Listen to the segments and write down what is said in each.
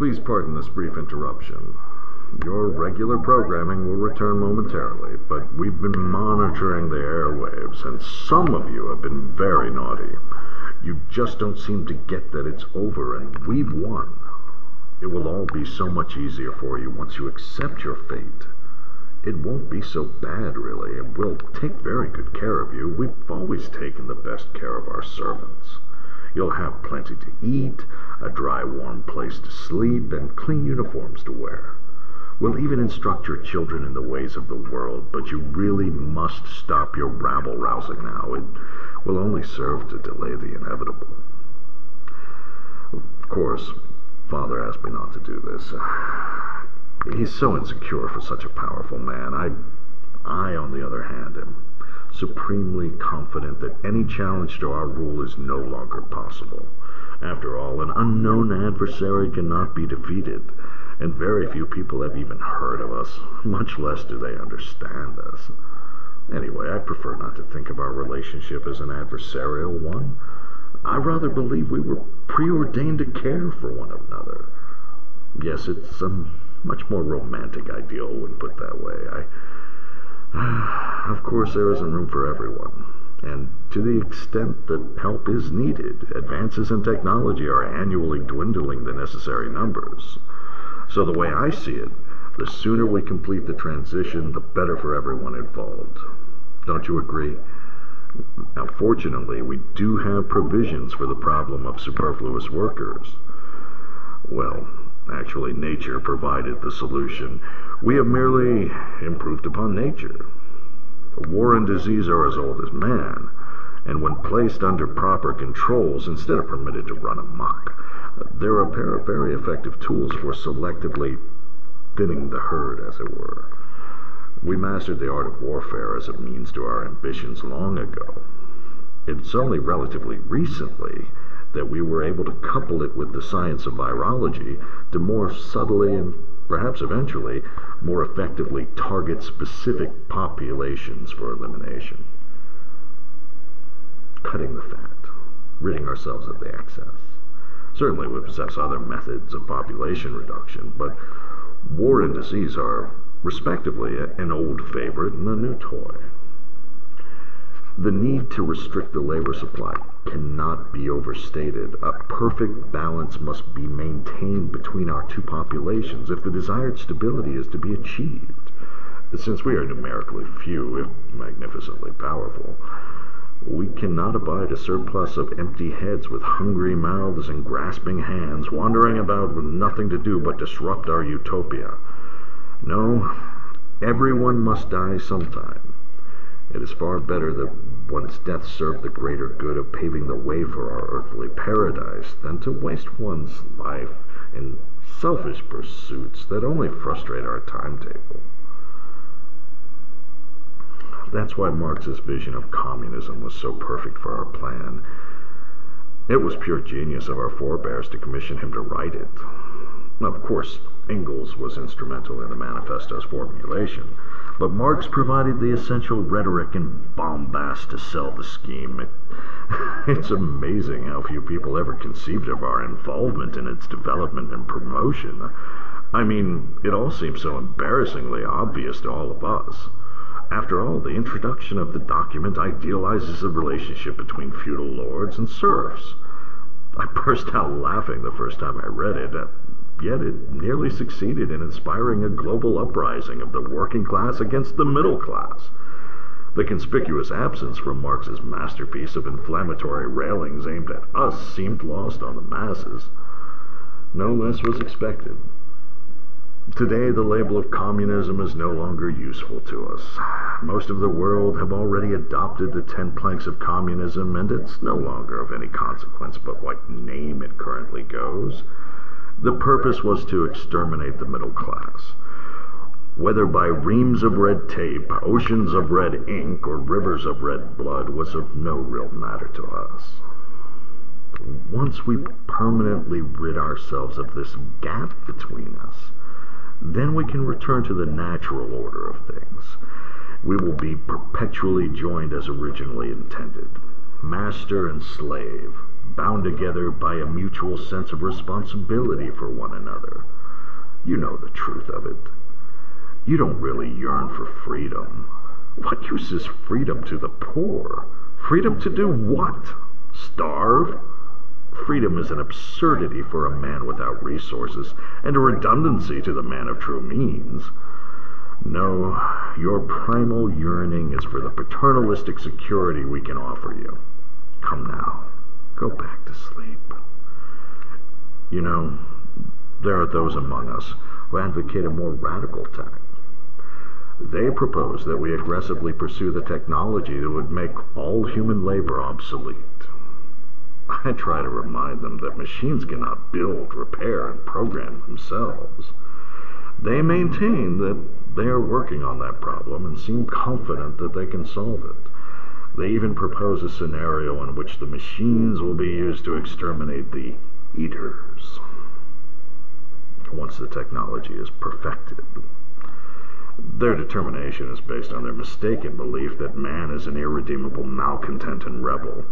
Please pardon this brief interruption. Your regular programming will return momentarily, but we've been monitoring the airwaves, and some of you have been very naughty. You just don't seem to get that it's over and we've won. It will all be so much easier for you once you accept your fate. It won't be so bad, really, and we'll take very good care of you. We've always taken the best care of our servants. You'll have plenty to eat, a dry, warm place to sleep, and clean uniforms to wear. We'll even instruct your children in the ways of the world, but you really must stop your rabble-rousing now. It will only serve to delay the inevitable. Of course, Father asked me not to do this. He's so insecure for such a powerful man. I, on the other hand, am supremely confident that any challenge to our rule is no longer possible. After all, an unknown adversary cannot be defeated, and very few people have even heard of us, much less do they understand us. Anyway, I prefer not to think of our relationship as an adversarial one. I rather believe we were preordained to care for one another. Yes, it's a much more romantic ideal when put that way. Of course, there isn't room for everyone, and to the extent that help is needed, advances in technology are annually dwindling the necessary numbers. So the way I see it, the sooner we complete the transition, the better for everyone involved. Don't you agree? Now, fortunately, we do have provisions for the problem of superfluous workers. Well, actually, nature provided the solution. We have merely improved upon nature. War and disease are as old as man, and when placed under proper controls, instead of permitted to run amok, there are a pair of very effective tools for selectively thinning the herd, as it were. We mastered the art of warfare as a means to our ambitions long ago. It's only relatively recently that we were able to couple it with the science of virology to more subtly and perhaps eventually more effectively target specific populations for elimination. Cutting the fat, ridding ourselves of the excess. Certainly we possess other methods of population reduction, but war and disease are, respectively, an old favorite and a new toy. The need to restrict the labor supply cannot be overstated. A perfect balance must be maintained between our two populations if the desired stability is to be achieved. Since we are numerically few, if magnificently powerful, we cannot abide a surplus of empty heads with hungry mouths and grasping hands, wandering about with nothing to do but disrupt our utopia. No, everyone must die sometime. It is far better that one's death serve the greater good of paving the way for our earthly paradise than to waste one's life in selfish pursuits that only frustrate our timetable. That's why Marx's vision of communism was so perfect for our plan. It was pure genius of our forebears to commission him to write it. Of course, Engels was instrumental in the manifesto's formulation, but Marx provided the essential rhetoric and bombast to sell the scheme. It's amazing how few people ever conceived of our involvement in its development and promotion. I mean, it all seems so embarrassingly obvious to all of us. After all, the introduction of the document idealizes the relationship between feudal lords and serfs. I burst out laughing the first time I read it, yet it nearly succeeded in inspiring a global uprising of the working class against the middle class. The conspicuous absence from Marx's masterpiece of inflammatory railings aimed at us seemed lost on the masses. No less was expected. Today, the label of communism is no longer useful to us. Most of the world have already adopted the 10 planks of communism, and it's no longer of any consequence but what name it currently goes. The purpose was to exterminate the middle class. Whether by reams of red tape, oceans of red ink, or rivers of red blood was of no real matter to us. Once we permanently rid ourselves of this gap between us, then we can return to the natural order of things. We will be perpetually joined as originally intended, master and slave, bound together by a mutual sense of responsibility for one another. You know the truth of it. You don't really yearn for freedom. What use is freedom to the poor? Freedom to do what? Starve? Freedom is an absurdity for a man without resources, and a redundancy to the man of true means. No, your primal yearning is for the paternalistic security we can offer you. Come now, go back to sleep. You know, there are those among us who advocate a more radical tack. They propose that we aggressively pursue the technology that would make all human labor obsolete. I try to remind them that machines cannot build, repair, and program themselves. They maintain that they are working on that problem and seem confident that they can solve it. They even propose a scenario in which the machines will be used to exterminate the eaters once the technology is perfected. Their determination is based on their mistaken belief that man is an irredeemable malcontent and rebel.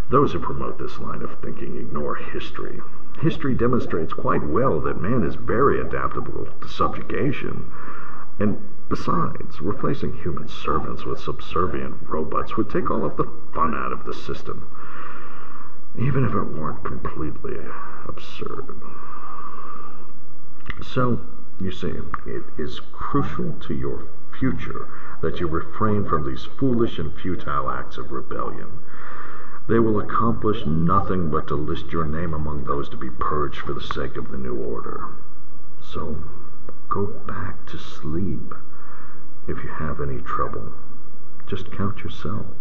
Those who promote this line of thinking ignore history. History demonstrates quite well that man is very adaptable to subjugation. And besides, replacing human servants with subservient robots would take all of the fun out of the system, even if it weren't completely absurd. So, you see, it is crucial to your future that you refrain from these foolish and futile acts of rebellion. They will accomplish nothing but to list your name among those to be purged for the sake of the new order. So, go back to sleep. If you have any trouble, just count yourselves.